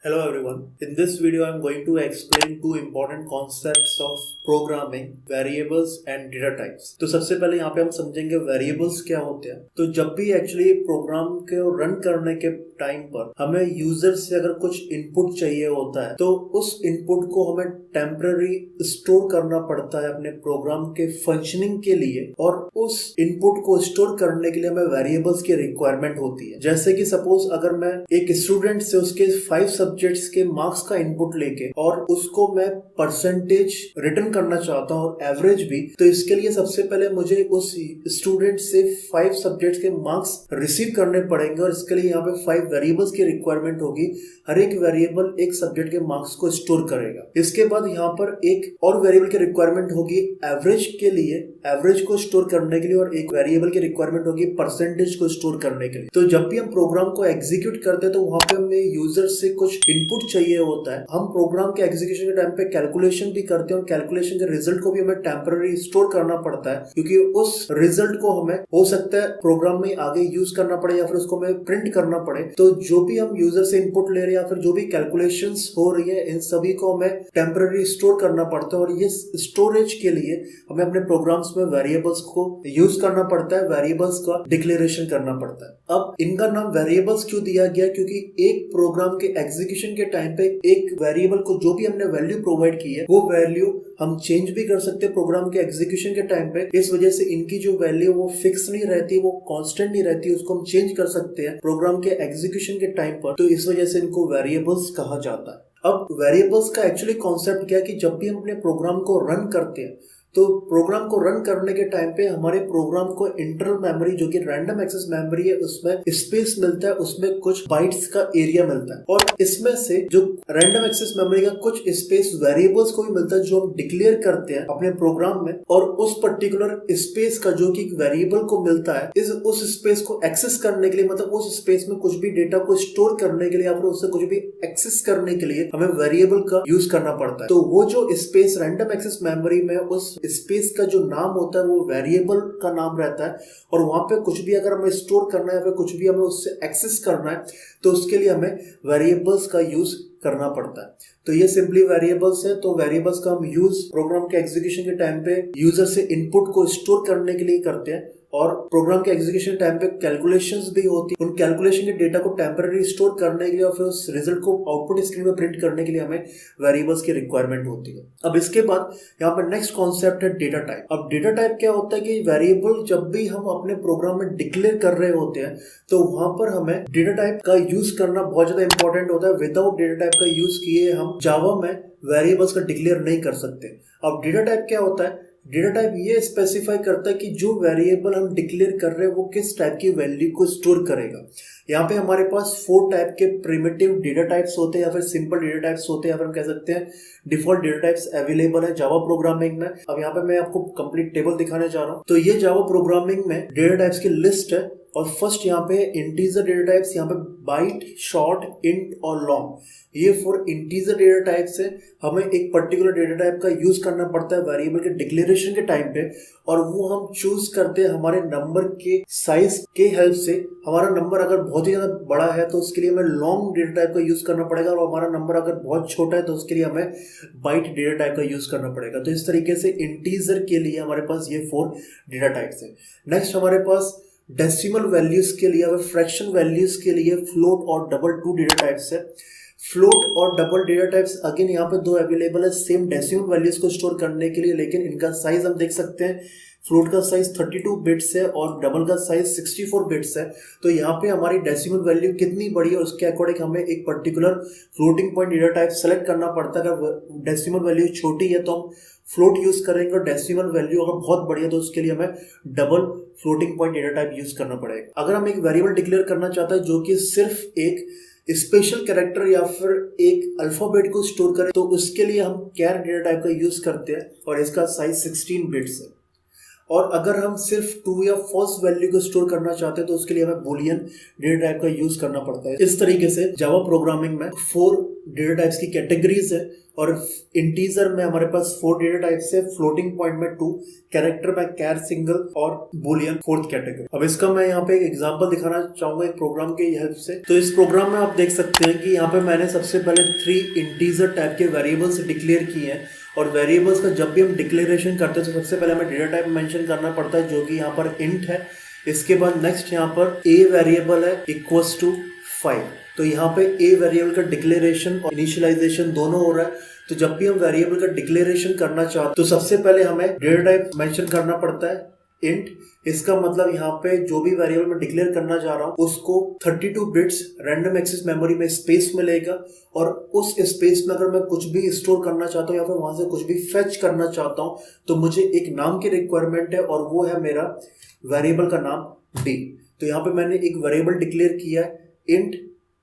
Hello everyone. In this video, I'm going to explain two important concepts of programming, variables and data types. तो सबसे पहले यहाँ पे हम समझेंगे variables क्या होते हैं। तो जब भी एक्चुअली प्रोग्राम के रन करने के टाइम पर हमें यूजर से अगर कुछ इनपुट चाहिए होता है तो उस इनपुट को हमें टेम्पररी स्टोर करना पड़ता है अपने प्रोग्राम के फंक्शनिंग के लिए, और उस इनपुट को स्टोर करने के लिए हमें वेरिएबल्स की रिक्वायरमेंट होती है। जैसे कि सपोज अगर मैं एक स्टूडेंट से उसके 5 सब्जेक्ट्स के मार्क्स का इनपुट लेके और उसको मैं परसेंटेज रिटर्न करना चाहता हूँ और एवरेज भी, तो इसके लिए सबसे पहले मुझे उस स्टूडेंट से 5 सब्जेक्ट्स के मार्क्स रिसीव करने पड़ेंगे और इसके लिए यहाँ पे 5 वेरिएबल्स की रिक्वायरमेंट होगी। हर एक वेरिएबल एक सब्जेक्ट के मार्क्स को स्टोर करेगा। इसके बाद यहाँ पर एक और वेरिएबल की रिक्वायरमेंट होगी एवरेज के लिए, एवरेज को स्टोर करने के लिए, और एक वेरिएबल की रिक्वायरमेंट होगी परसेंटेज को स्टोर करने के लिए। तो जब भी हम प्रोग्राम को एग्जीक्यूट करते हैं तो वहां पे हमें यूजर से कुछ इनपुट चाहिए होता है। हम प्रोग्राम के एग्जीक्यूशन के टाइम पे कैलकुलेशन भी करते हैं और कैलकुलेशन के रिजल्ट को भी हमें टेम्पररी स्टोर करना पड़ता है, क्योंकि उस रिजल्ट को हमें हो सकता है प्रोग्राम में आगे यूज करना पड़े या फिर उसको हमें प्रिंट करना पड़े। तो जो भी हम यूजर से इनपुट ले रहे हैं या फिर जो भी कैलकुलेशंस हो रही है, इन सभी को हमें टेम्पररी स्टोर करना पड़ता है, और ये स्टोरेज के लिए हमें अपने प्रोग्राम्स में वेरिएबल्स को यूज करना पड़ता है, वेरिएबल्स का डिक्लेरेशन करना पड़ता है। अब इनका नाम वेरिएबल्स क्यों दिया गया? क्योंकि एक प्रोग्राम के एग्जीक्यूशन के टाइम पे एक वेरिएबल को जो भी हमने वैल्यू प्रोवाइड की है वो वैल्यू हम चेंज भी कर सकते हैं प्रोग्राम के एग्जीक्यूशन के टाइम पे। इस वजह से इनकी जो वैल्यू वो फिक्स नहीं रहती, वो कांस्टेंट नहीं रहती, उसको हम चेंज कर सकते हैं प्रोग्राम के एग्जीक्यूशन के टाइम पर। तो इस वजह से इनको वेरिएबल्स कहा जाता है। अब वेरिएबल्स का एक्चुअली कॉन्सेप्ट क्या है कि जब भी हम अपने प्रोग्राम को रन करते हैं तो प्रोग्राम को रन करने के टाइम पे हमारे प्रोग्राम को इंटरनल मेमोरी जो कि रैंडम एक्सेस मेमोरी है उसमें स्पेस मिलता है, उसमें कुछ बाइट्स का एरिया मिलता है, और इसमें से जो रैंडम एक्सेस मेमोरी का कुछ स्पेस वेरिएबल्स को भी मिलता है जो हम डिक्लेयर करते हैं अपने प्रोग्राम में। और उस पर्टिकुलर स्पेस का जो कि वेरिएबल को मिलता है, उस स्पेस को एक्सेस करने के लिए, मतलब उस स्पेस में कुछ भी डेटा को स्टोर करने के लिए या फिर उससे कुछ भी एक्सेस करने के लिए हमें वेरिएबल का यूज करना पड़ता है। तो वो जो स्पेस रैंडम एक्सेस मेमोरी में उस स्पेस का जो नाम होता है वो वेरिएबल का नाम रहता है, और वहां पे कुछ भी अगर हमें स्टोर करना है या फिर कुछ भी हमें उससे एक्सेस करना है तो उसके लिए हमें वेरिएबल्स का यूज करना पड़ता है। तो ये सिंपली वेरिएबल्स है। तो वेरिएबल्स का हम यूज प्रोग्राम के एग्जीक्यूशन के टाइम पे यूजर से इनपुट को स्टोर करने के लिए करते हैं, और प्रोग्राम के एग्जीक्यूशन टाइम पे कैलकुलेशंस भी होती है। उन कैलकुलेशन के डेटा को टेम्पररी स्टोर करने के लिए और फिर उस रिजल्ट को आउटपुट स्क्रीन में प्रिंट करने के लिए हमें वेरिएबल्स की रिक्वायरमेंट होती है। अब इसके बाद यहाँ पर नेक्स्ट कॉन्सेप्ट है डेटा टाइप। अब डेटा टाइप क्या होता है कि वेरिएबल जब भी हम अपने प्रोग्राम में डिक्लेयर कर रहे होते हैं तो वहां पर हमें डेटा टाइप का यूज करना बहुत ज्यादा इंपॉर्टेंट होता है। विदाउट डेटा टाइप का यूज किए हम जावा में वेरिएबल्स का डिक्लेयर नहीं कर सकते। अब डेटा टाइप क्या होता है? डेटा टाइप ये स्पेसिफाई करता है कि जो वेरिएबल हम डिक्लेयर कर रहे हैं वो किस टाइप की वैल्यू को स्टोर करेगा। यहाँ पे हमारे पास 4 टाइप के प्रिमिटिव डेटा टाइप्स होते हैं या फिर सिंपल डेटा टाइप्स होते हैं, या फिर हम कह सकते हैं डिफॉल्ट डेटा टाइप्स अवेलेबल है जावा प्रोग्रामिंग में। अब यहाँ पे मैं आपको कंप्लीट टेबल दिखाने जा रहा हूँ। तो ये जावा प्रोग्रामिंग में डेटा टाइप्स की लिस्ट है, और फर्स्ट यहाँ पे इंटीजर डेटा टाइप्स, यहाँ पे बाइट, शॉर्ट, इंट और लॉन्ग, ये 4 इंटीजर डेटा टाइप्स है। हमें एक पर्टिकुलर डेटा टाइप का यूज करना पड़ता है वेरिएबल के डिक्लेरेशन के टाइम पे, और वो हम चूज करते हैं हमारे नंबर के साइज के हेल्प से। हमारा नंबर अगर बहुत ही ज्यादा बड़ा है तो उसके लिए हमें लॉन्ग डेटा टाइप का यूज करना पड़ेगा, और हमारा नंबर अगर बहुत छोटा है तो उसके लिए हमें बाइट डेटा टाइप का यूज करना पड़ेगा। तो इस तरीके से इंटीजर के लिए हमारे पास ये 4 डेटा टाइप्स है। नेक्स्ट हमारे पास डेसिमल वैल्यूज के लिए और फ्रैक्शन वैल्यूज के लिए फ्लोट और डबल 2 डेटा टाइप्स है। फ्लोट और डबल डेटा टाइप्स अगेन यहाँ पे 2 अवेलेबल है सेम डेसिमल वैल्यूज को स्टोर करने के लिए, लेकिन इनका साइज हम देख सकते हैं। फ्लोट का साइज 32 बिट्स है और डबल का साइज 64 बिट्स है। तो यहाँ पे हमारी डेसिमल वैल्यू कितनी बड़ी है उसके अकॉर्डिंग हमें एक particular floating point data type select करना पड़ता है। अगर डेसिमल वैल्यू छोटी है तो हम फ्लोट यूज करेंगे, और डेसिमल वैल्यू अगर बहुत बड़ी है तो उसके लिए हमें double floating point data type use करना पड़ेगा। अगर हम एक वेरिएबल डिक्लेयर करना चाहते हैं जो कि सिर्फ एक स्पेशल कैरेक्टर या फिर एक अल्फाबेट को स्टोर करें तो उसके लिए हम कैर डेटा टाइप का यूज करते हैं, और इसका साइज 16 बिट्स है। और अगर हम सिर्फ ट्रू या फॉल्स वैल्यू को स्टोर करना चाहते हैं तो उसके लिए हमें बूलियन डेटा टाइप का यूज करना पड़ता है। इस तरीके से जावा प्रोग्रामिंग में 4 डेटा टाइप्स की कैटेगरीज है और इंटीजर में हमारे पास 4 डेटा टाइप्स है, फ्लोटिंग पॉइंट में 2, कैरेक्टर में कैर सिंगल और बुलियन 4th कैटेगरी। अब इसका मैं यहाँ पे एक एग्जांपल दिखाना चाहूंगा एक प्रोग्राम की हेल्प से। तो इस प्रोग्राम में आप देख सकते हैं कि यहाँ पे मैंने सबसे पहले 3 इंटीजर टाइप के वेरिएबल्स डिक्लेयर किए हैं और वेरिएबल्स का जब भी हम डिक्लेरेशन करते हैं तो सबसे पहले हमें डेटा टाइप मेंशन करना पड़ता है जो कि यहाँ पर इंट है। इसके बाद नेक्स्ट यहाँ पर a वेरिएबल है इक्वल्स टू 5। तो यहाँ पे a वेरिएबल का डिक्लेरेशन और इनिशियलाइजेशन दोनों हो रहा है। तो जब भी हम वेरिएबल का डिक्लेरेशन करना चाहते हैं तो सबसे पहले हमें डेटा टाइप मेंशन करना पड़ता है इंट। इसका मतलब यहाँ पे जो भी वेरिएबल मैं डिक्लेयर करना चाह रहा हूँ उसको 32 बिट्स रैंडम एक्सेस मेमोरी में स्पेस मिलेगा और उस स्पेस में अगर मैं कुछ भी स्टोर करना चाहता हूँ या फिर वहां से कुछ भी फेच करना चाहता हूँ तो मुझे एक नाम की रिक्वायरमेंट है और वो है मेरा वेरिएबल का नाम d। तो यहाँ पे मैंने एक वेरिएबल डिक्लेयर किया है इंट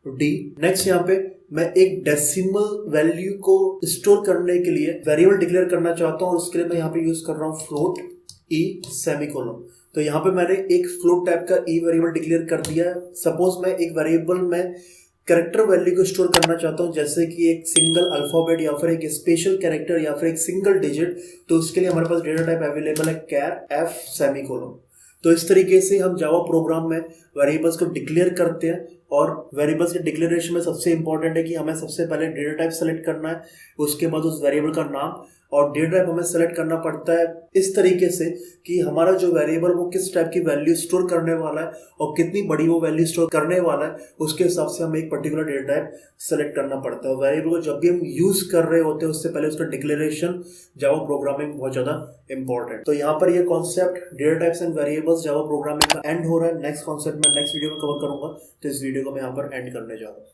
d। नेक्स्ट यहाँ पे मैं एक डेसिमल वैल्यू को स्टोर करने के लिए वेरिएबल डिक्लेयर करना चाहता हूँ और उसके लिए मैं यहाँ पे यूज कर रहा हूँ फ्लोट e सेमीकोलन। तो यहाँ पे मैंने एक फ्लोट टाइप का e वेरिएबल डिक्लेयर कर दिया है। सपोज मैं एक वेरिएबल में कैरेक्टर वैल्यू को स्टोर करना चाहता हूँ जैसे कि एक सिंगल अल्फाबेट या फिर एक स्पेशल कैरेक्टर या फिर एक सिंगल डिजिट, तो उसके लिए हमारे पास डेटा टाइप अवेलेबल है कैर f सेमीकोलन। तो इस तरीके से हम जावा प्रोग्राम में वेरिएबल्स को डिक्लेयर करते हैं और वेरिएबल्स के डिक्लेरेशन में सबसे इंपॉर्टेंट है कि हमें सबसे पहले डेटा टाइप सेलेक्ट करना है, उसके बाद उस वेरिएबल का नाम और डेटा टाइप हमें सेलेक्ट करना पड़ता है इस तरीके से कि हमारा जो वेरिएबल वो किस टाइप की वैल्यू स्टोर करने वाला है और कितनी बड़ी वो वैल्यू स्टोर करने वाला है, उसके हिसाब से हमें एक पर्टिकुलर डेटा टाइप सेलेक्ट करना पड़ता है। वेरिएबल को जब भी हम यूज कर रहे होते हैं उससे पहले उसका डिक्लेरेशन जावा प्रोग्रामिंग बहुत ज्यादा इंपॉर्टेंट। तो यहाँ पर ये concept data types and variables Java programming का एंड हो रहा है। नेक्स्ट कॉन्सेप्ट में नेक्स्ट वीडियो में कवर करूंगा, तो इस वीडियो को मैं यहाँ पर एंड करने जा रहा हूँ।